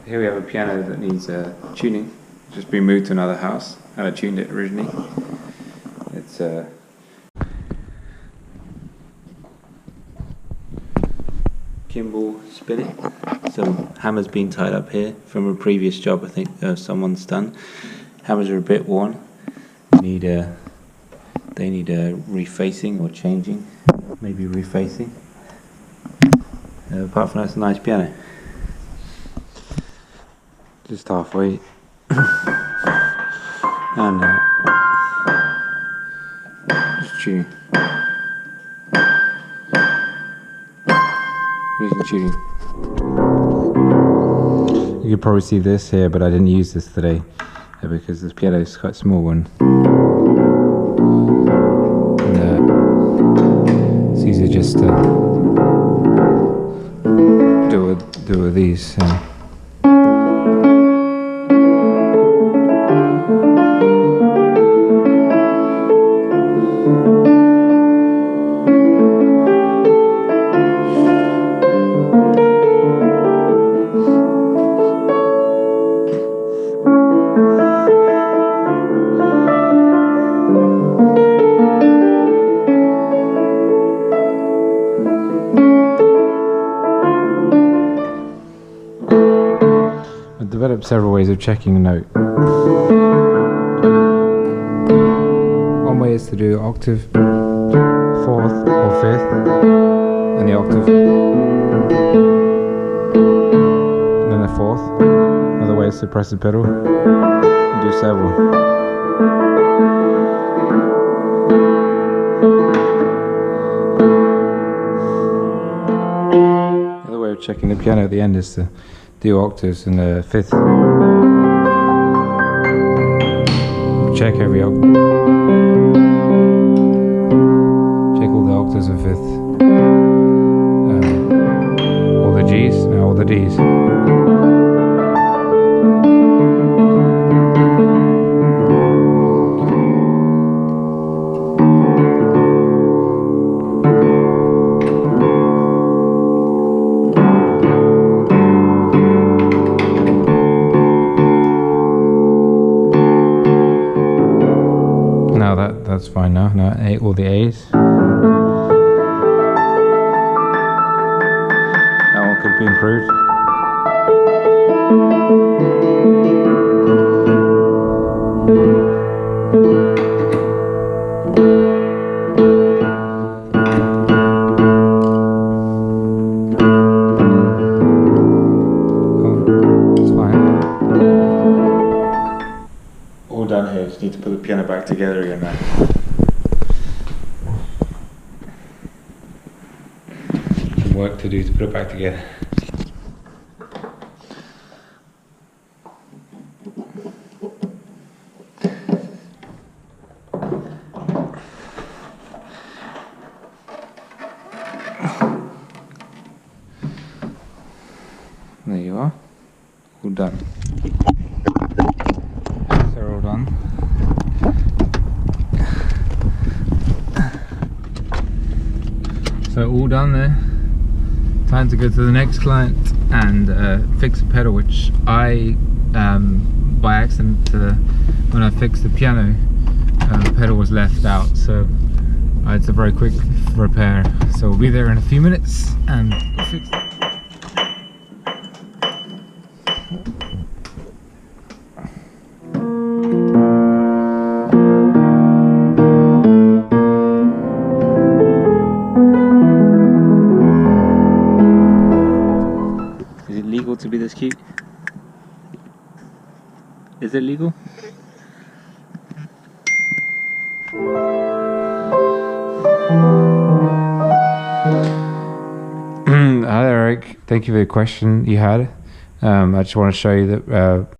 Here we have a piano that needs tuning. It's just been moved to another house, and I tuned it originally. It's Kimball spinning. Some hammers been tied up here from a previous job I think someone's done. Hammers are a bit worn. They need refacing or changing, maybe refacing. Apart from that, it's a nice piano. Just halfway. And just tuning. Music tuning. You could probably see this here, but I didn't use this today because this piano is quite a small one. And, it's easier just to do with these. I've developed several ways of checking a note. One way is to do octave, fourth or fifth, and the octave, and then the fourth. Another way is to press the pedal and do several. The other way of checking the piano at the end is to do octaves in the fifth. Check every octave. Check all the octaves in fifth. All the G's, no, all the D's. Now that's fine now. Now all the A's. That one could be improved. It's fine. All done here. Just need to put the piano back together again now. Some work to do to put it back together. There you are. All done. They're all done. So all done there. Time to go to the next client and fix a pedal, which I by accident when I fixed the piano, the pedal was left out, so it's a very quick repair. So we'll be there in a few minutes and fix it. Is it legal to be this cute? Is it legal? Hi Eric, thank you for the question you had. I just want to show you that